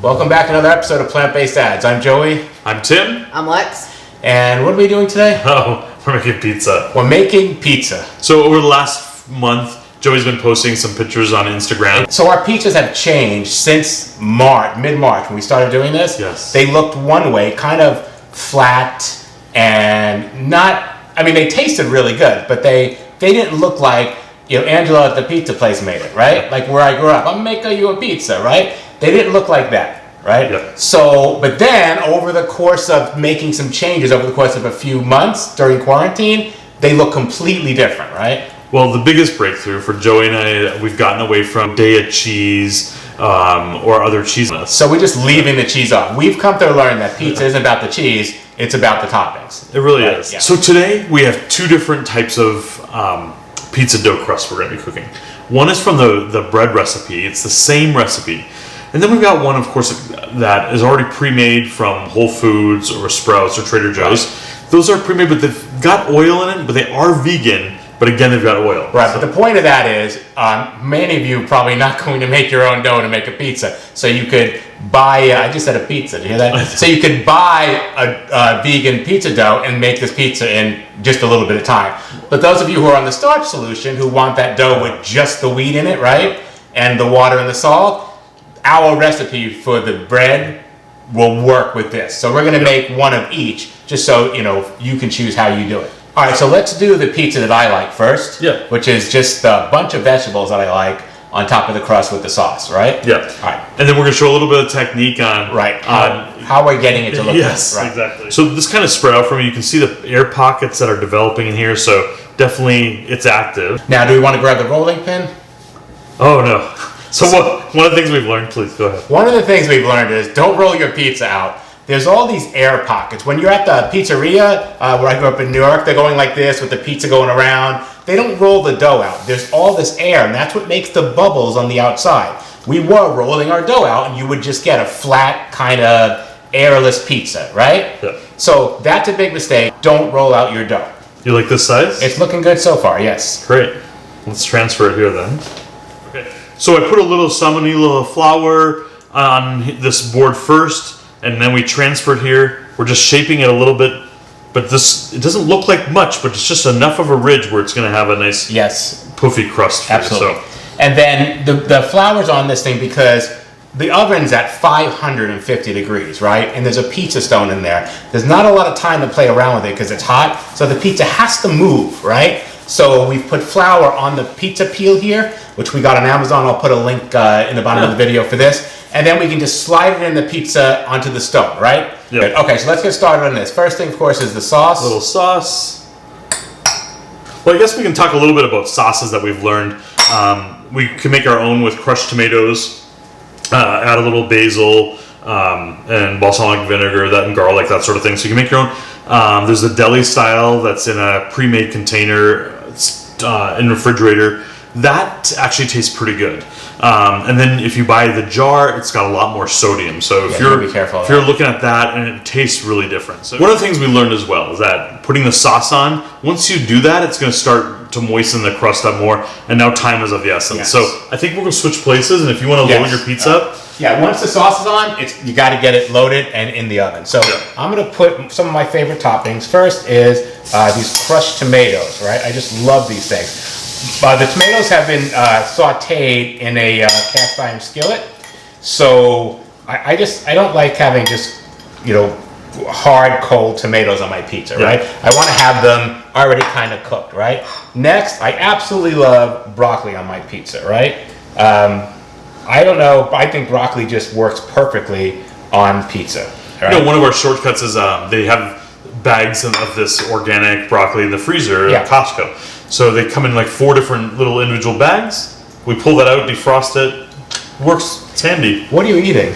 Welcome back to another episode of Plant-Based Dads. I'm Joey. I'm Tim. I'm Lex. And what are we doing today? Oh, we're making pizza. We're making pizza. So over the last month, Joey's been posting some pictures on Instagram. So our pizzas have changed since March, mid-March when we started doing this. Yes. They looked one way, kind of flat and not, I mean, they tasted really good, but they didn't look like, you know, Angela at the pizza place made it, right? Like where I grew up, I'm making you a pizza, right? They didn't look like that, right? Yeah. So, but then over the course of making some changes, over the course of a few months during quarantine, they look completely different, right? Well, the biggest breakthrough for Joey and I, we've gotten away from Daya cheese or other cheese. So we're just leaving the cheese off. We've come to learn that pizza isn't about the cheese, it's about the toppings. It really Right, is. yeah. So today we have two different types of pizza dough crust we're going to be cooking. One is from the bread recipe. It's the same recipe. And then we've got one, of course, that is already pre-made from Whole Foods or Sprouts or Trader Joe's. Those are pre-made, but they've got oil in it, but they are vegan. But again, they've got oil. Right, but the point of that is, many of you are probably not going to make your own dough to make a pizza. So you could buy, I just said a pizza, did you hear that? So you could buy a vegan pizza dough and make this pizza in just a little bit of time. But those of you who are on the starch solution, who want that dough with just the wheat in it, right? And the water and the salt, our recipe for the bread will work with this. So we're going to make one of each, just so you know you can choose how you do it. All right, so let's do the pizza that I like first, which is just a bunch of vegetables that I like on top of the crust with the sauce, right? Yeah. All right. And then we're going to show a little bit of technique on how we're getting it to look yes, like. Right. Exactly. So this kind of spread out from you. You can see the air pockets that are developing in here. So definitely it's active. Now, do we want to grab the rolling pin? Oh no. So one of the things we've learned, please go ahead. One of the things we've learned is don't roll your pizza out. There's all these air pockets. When you're at the pizzeria, where I grew up in New York, they're going like this with the pizza going around. They don't roll the dough out. There's all this air, and that's what makes the bubbles on the outside. We were rolling our dough out, and you would just get a flat, kind of airless pizza, right? Yeah. So that's a big mistake. Don't roll out your dough. You like this size? It's looking good so far, yes. Great. Let's transfer it here then. Okay. So I put a little salmonella flour on this board first, and then we transferred here. We're just shaping it a little bit, but it doesn't look like much, but it's just enough of a ridge where it's going to have a nice puffy crust for Absolutely. you. So. And then the flour's on this thing because the oven's at 550 degrees, right? And there's a pizza stone in there. There's not a lot of time to play around with it because it's hot, so the pizza has to move, right? So we've put flour on the pizza peel here, which we got on Amazon. I'll put a link in the bottom of the video for this. And then we can just slide it in the pizza onto the stone, right? Yeah. Okay, so let's get started on this. First thing, of course, is the sauce. A little sauce. Well, I guess we can talk a little bit about sauces that we've learned. We can make our own with crushed tomatoes, add a little basil and balsamic vinegar, and garlic, that sort of thing. So you can make your own. There's a deli style that's in a pre-made container in the refrigerator. That actually tastes pretty good. And then if you buy the jar, it's got a lot more sodium. So if you're looking at that, and it tastes really different. So one of the things we learned as well is that putting the sauce on, once you do that, it's going to start to moisten the crust up more. And now time is of the essence. Yes. So I think we're going to switch places. And if you want to load your pizza up. Yeah, once the sauce is on, you got to get it loaded and in the oven. So I'm going to put some of my favorite toppings. First is these crushed tomatoes, right? I just love these things. The tomatoes have been sauteed in a cast iron skillet, so I don't like having just, you know, hard cold tomatoes on my pizza, right? I want to have them already kind of cooked, right? Next, I absolutely love broccoli on my pizza, right? I don't know, I think broccoli just works perfectly on pizza. Right? You know, one of our shortcuts is they have bags of this organic broccoli in the freezer at Costco. So they come in like 4 different little individual bags. We pull that out, defrost it. Works. It's handy. What are you eating?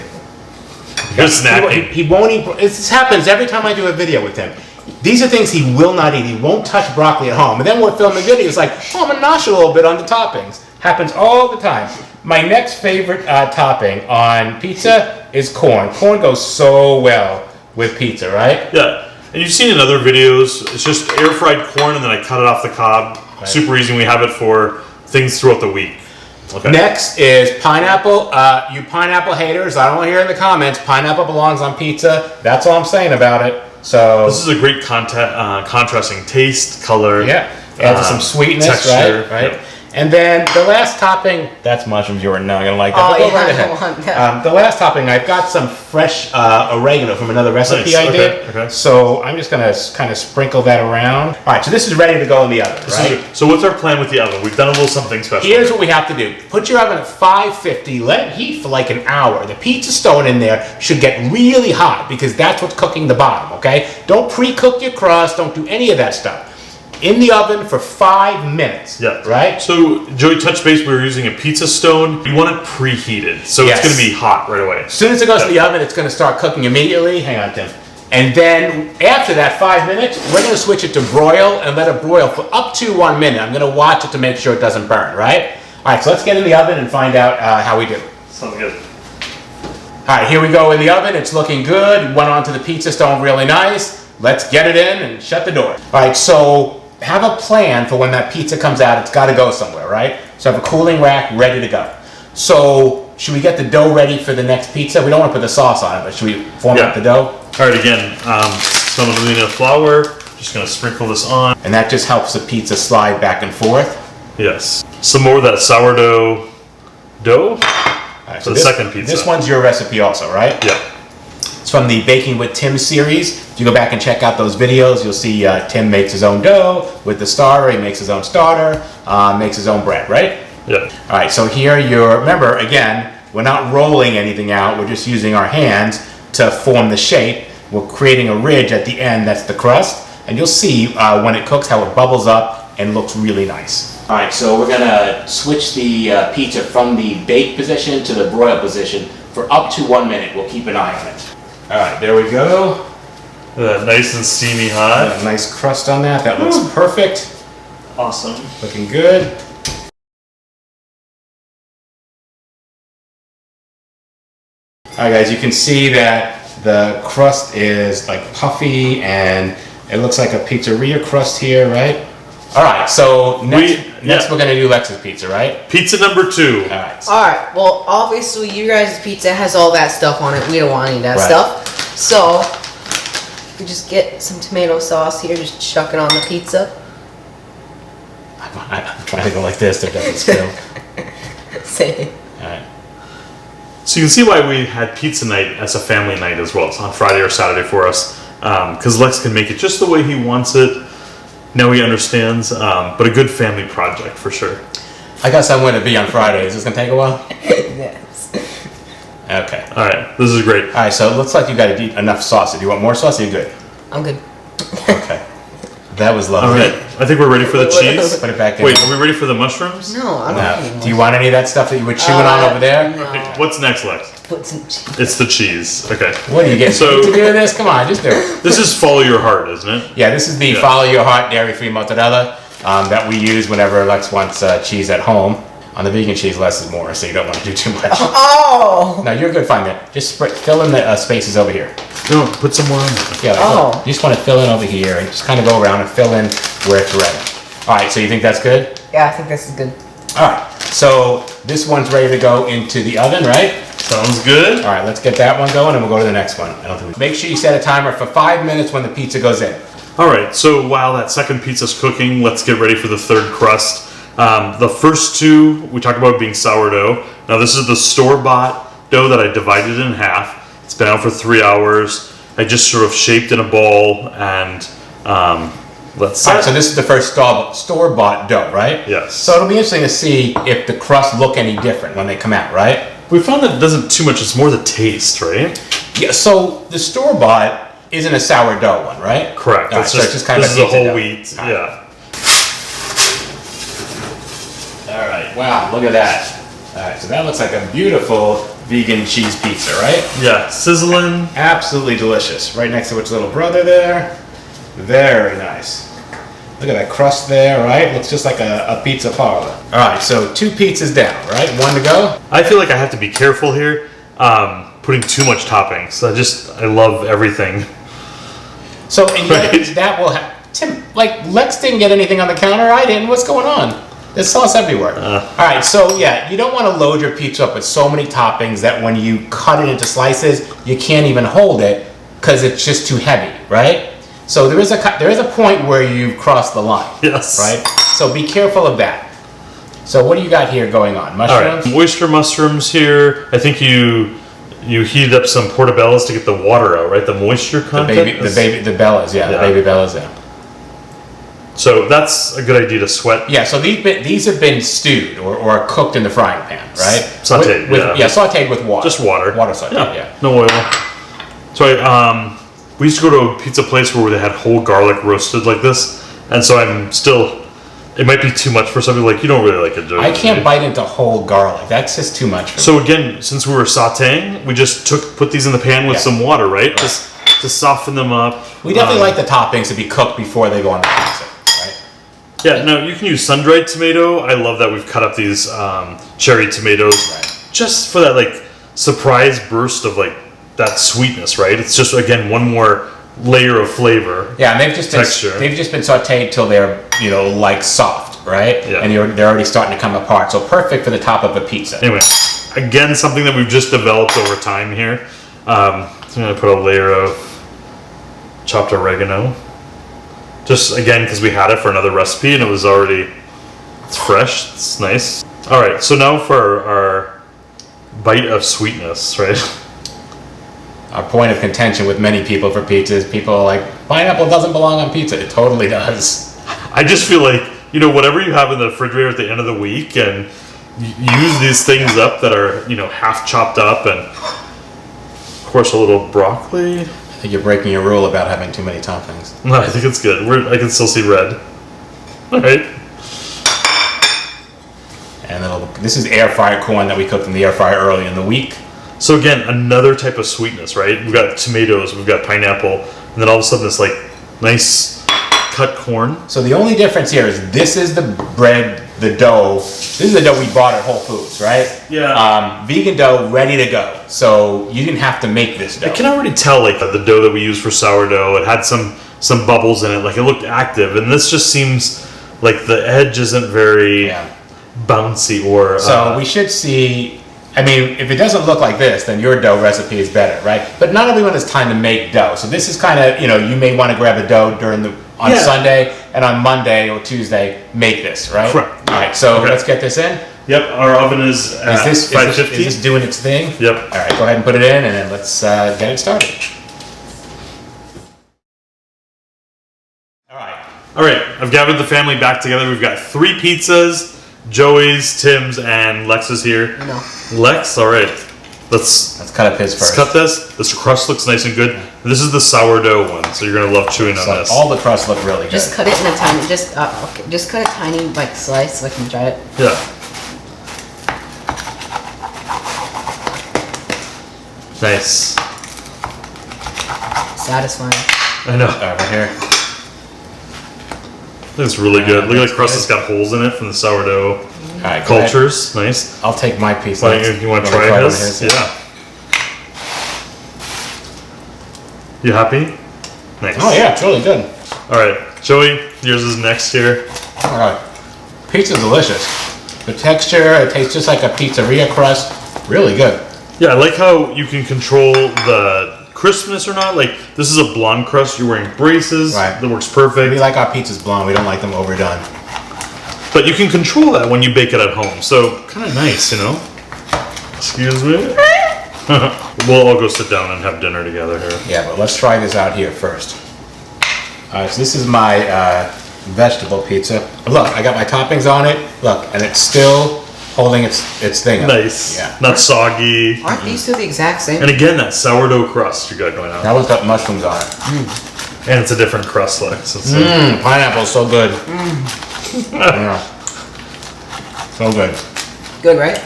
You're snacking. He won't eat. This happens every time I do a video with him. These are things he will not eat. He won't touch broccoli at home. And then we'll film the video. It's like, oh, I'm going to nosh a little bit on the toppings. Happens all the time. My next favorite topping on pizza is corn. Corn goes so well with pizza, right? Yeah. And you've seen in other videos, it's just air fried corn and then I cut it off the cob. Right. Super easy. We have it for things throughout the week. Okay. Next is pineapple. You pineapple haters, I don't want to hear in the comments. Pineapple belongs on pizza. That's all I'm saying about it. So this is a great contrasting taste, color. yeah, adds some sweetness, texture. right? Yep. And then the last topping, that's mushrooms. You are not gonna like that. Oh, but go yeah, right I ahead. don't want that. The last topping, I've got some fresh oregano from another recipe Nice, I okay, did. okay. So I'm just gonna kind of sprinkle that around. All right, so this is ready to go in the oven, right? So what's our plan with the oven? We've done a little something special. Here's what we have to do. Put your oven at 550, let it heat for like an hour. The pizza stone in there should get really hot because that's what's cooking the bottom, okay? Don't pre-cook your crust, don't do any of that stuff. In the oven for 5 minutes, Yeah. right? So Joey, touch base, we were using a pizza stone. You want it preheated, so Yes. it's gonna be hot right away. As soon as it goes to the oven, it's gonna start cooking immediately. Hang on, Tim. And then after that 5 minutes, we're gonna switch it to broil and let it broil for up to 1 minute. I'm gonna watch it to make sure it doesn't burn, right? All right, so let's get in the oven and find out how we do. Sounds good. All right, here we go in the oven. It's looking good. Went onto the pizza stone really nice. Let's get it in and shut the door. All right, so have a plan for when that pizza comes out. It's got to go somewhere, right? So have a cooling rack ready to go. So should we get the dough ready for the next pizza? We don't want to put the sauce on it, but should we form up the dough? All right, again, semolina flour. Just gonna sprinkle this on. And that just helps the pizza slide back and forth. Yes. Some more of that sourdough dough All right, for the second pizza. This one's your recipe also, right? Yeah. It's from the Baking with Tim series. If you go back and check out those videos, you'll see Tim makes his own dough with the starter. He makes his own starter, makes his own bread, right? Yeah. All right, so here remember, again, we're not rolling anything out. We're just using our hands to form the shape. We're creating a ridge at the end. That's the crust. And you'll see when it cooks how it bubbles up and looks really nice. All right, so we're gonna switch the pizza from the bake position to the broil position for up to 1 minute. We'll keep an eye on it. All right, there we go. Nice and steamy hot. Got a nice crust on that. That looks perfect. Awesome. Looking good. All right, guys, you can see that the crust is like puffy and it looks like a pizzeria crust here, right? All right, so next we're gonna do Lex's pizza, right? Pizza number 2. All right. Alright, well, obviously, you guys' pizza has all that stuff on it. We don't want any of that Right. stuff. So, we just get some tomato sauce here, just chuck it on the pizza. I'm trying to go like this so it doesn't spill. Say, All right. So you can see why we had pizza night as a family night as well. It's on Friday or Saturday for us. Because Lex can make it just the way he wants it. Now he understands. But a good family project for sure. I guess I'm gonna be on Friday. Is this gonna take a while? yes. Okay. All right, this is great. All right, so it looks like you got enough sauce. Do you want more sauce? Are you good? I'm good. Okay. That was All lovely. right, I think we're ready for the cheese. Put it back in. Wait, are we ready for the mushrooms? No, I don't Now, need do you want any of that stuff that you were chewing on over there? No. Okay, what's next, Lex? Put some cheese. It's the cheese. Okay. What are you getting So- to do this? Come on, just do it. This is follow your heart, isn't it? Yeah, this is the Yeah. Follow Your Heart dairy-free mozzarella that we use whenever Lex wants cheese at home. On the vegan cheese, less is more, so you don't want to do too much. Oh! No, you're good. Fine then. Just fill in the spaces over here. No, put some more on there. Yeah, like, Oh. look, you just want to fill in over here and just kind of go around and fill in where it's ready. All right, so you think that's good? Yeah, I think this is good. All right, so this one's ready to go into the oven, right? Sounds good. All right, let's get that one going and we'll go to the next one. Make sure you set a timer for 5 minutes when the pizza goes in. All right, so while that second pizza's cooking, let's get ready for the third crust. The first two we talked about being sourdough. Now this is the store-bought dough that I divided in half. It's been out for 3 hours. I just sort of shaped in a ball and let's All right, so this is the first store-bought dough, right? Yes. So it'll be interesting to see if the crust look any different when they come out, right? we found that it doesn't too much. It's more the taste, right? Yeah. So the store-bought isn't a sourdough one, right? Correct. All right, so it's just kind of this a is a pizza whole dough. wheat. All right. Yeah. All right. Wow. Look at that. All right. So that looks like a beautiful vegan cheese pizza, right? Yeah. Sizzling. Absolutely delicious. Right next to its little brother there. Very nice. Look at that crust there, right? Looks just like a pizza parlor. All right, so 2 pizzas down, right? 1 to go. I feel like I have to be careful here, putting too much toppings. I love everything. So and Right. that will have Tim. Like Lex didn't get anything on the counter. I didn't. What's going on? There's sauce everywhere. All right, so yeah, you don't want to load your pizza up with so many toppings that when you cut it into slices, you can't even hold it because it's just too heavy, right? So there is a point where you've crossed the line. Yes. Right? So be careful of that. So what do you got here going on? Mushrooms? All right, oyster mushrooms here. I think you heated up some portobellos to get the water out, right? The moisture content. The bellas, the baby bellas, yeah. So that's a good idea to sweat. Yeah, so these have been stewed or cooked in the frying pan, right? Sauteed, sauteed with water. Just water. Water sauteed, yeah. No oil. So we used to go to a pizza place where they had whole garlic roasted like this, and so I'm still. It might be too much for somebody like you don't really like it. I can't bite into whole garlic. That's just too much for me. So again, since we were sautéing, we just put these in the pan with some water, right? Just to soften them up. We definitely like the toppings to be cooked before they go on the pizza, right? Yeah, no, you can use sun-dried tomato. I love that we've cut up these cherry tomatoes just for that like surprise burst of like that sweetness, right? It's just again one more layer of flavor. Yeah, and they've just been sautéed till they're like soft, right? Yeah. And they're already starting to come apart. So perfect for the top of a pizza. Anyway, again, something that we've just developed over time here. I'm gonna put a layer of chopped oregano. Just again because we had it for another recipe and it's fresh. It's nice. All right, so now for our bite of sweetness, right? Our point of contention with many people for pizzas, people are like, pineapple doesn't belong on pizza. It totally does. I just feel like, whatever you have in the refrigerator at the end of the week and use these things up that are, half chopped up and, of course, a little broccoli. I think you're breaking your rule about having too many toppings. No, I think it's good. I can still see red. All right. And this is air fried corn that we cooked in the air fryer early in the week. So again, another type of sweetness, right? We've got tomatoes, we've got pineapple, and then all of a sudden this like nice cut corn. So the only difference here is this is the dough. This is the dough we bought at Whole Foods, right? Yeah. Vegan dough ready to go. So you didn't have to make this dough. I can already tell like the dough that we used for sourdough, it had some bubbles in it, like it looked active, and this just seems like the edge isn't very bouncy or. So we should see. I mean, if it doesn't look like this, then your dough recipe is better, right? But not everyone has time to make dough. So this is kind of, you may want to grab a dough on Sunday, and on Monday or Tuesday, make this, right? Correct. All right, so let's get this in. Yep, our oven is at 550. Is this doing its thing? Yep. All right, go ahead and put it in, and then let's get it started. All right, I've gathered the family back together. We've got 3 pizzas. Joey's, Tim's, and Lex's here. No. Lex, all right. Let's cut up his first. Let's cut this. This crust looks nice and good. This is the sourdough one, so you're gonna love chewing on this. All the crust look really good. Just cut it in a tiny, just cut a tiny like slice so I can try it. Yeah. Nice. Satisfying. I know. Over here. It's really good. Look at the crust that's got holes in it from the sourdough cultures. Nice. I'll take my piece. You want to try this? Yeah. You happy? Nice. Oh yeah, it's really good. All right, Joey, yours is next here. All right. Pizza's delicious. The texture, it tastes just like a pizzeria crust. Really good. Yeah, I like how you can control the crispness or not. Like, this is a blonde crust. You're wearing braces. Right. That works perfect. We like our pizzas blonde. We don't like them overdone. But you can control that when you bake it at home. So, kind of nice, Excuse me. We'll all go sit down and have dinner together here. Yeah, but let's try this out here first. All right, so this is my vegetable pizza. Look, I got my toppings on it. Look, and it's still holding its thing up. Nice. Yeah. Not soggy. Aren't these two the exact same? And again, that sourdough crust you got going on. That one's got mushrooms on it. And it's a different crust, Lex. Pineapple's so good. Yeah. So good. Good, right?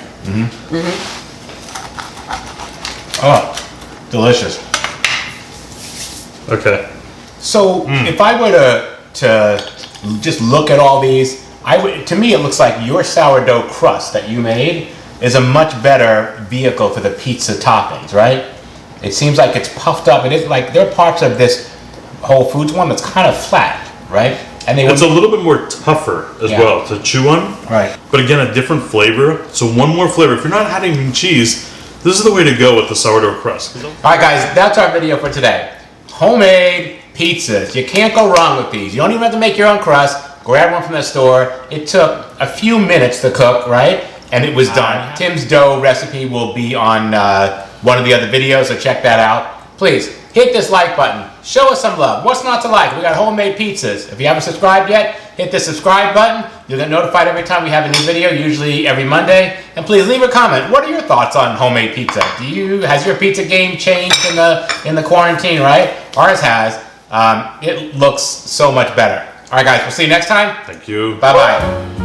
Oh, delicious. Okay. So if I were to just look at all these, to me it looks like your sourdough crust that you made is a much better vehicle for the pizza toppings, right? It seems like it's puffed up. It is like there are parts of this Whole Foods one that's kind of flat, right? And they It's a little bit more tougher as well to chew on. Right. But again, a different flavor. So one more flavor. If you're not adding cheese, this is the way to go with the sourdough crust. All right, guys, that's our video for today. Homemade pizzas. You can't go wrong with these. You don't even have to make your own crust. Grab one from the store. It took a few minutes to cook, right? And it was done. Tim's dough recipe will be on one of the other videos, so check that out. Please, hit this like button. Show us some love. What's not to like? We got homemade pizzas. If you haven't subscribed yet, hit the subscribe button. You'll get notified every time we have a new video, usually every Monday. And please leave a comment. What are your thoughts on homemade pizza? Has your pizza game changed in the quarantine, right? Ours has. It looks so much better. All right, guys, we'll see you next time. Thank you. Bye-bye.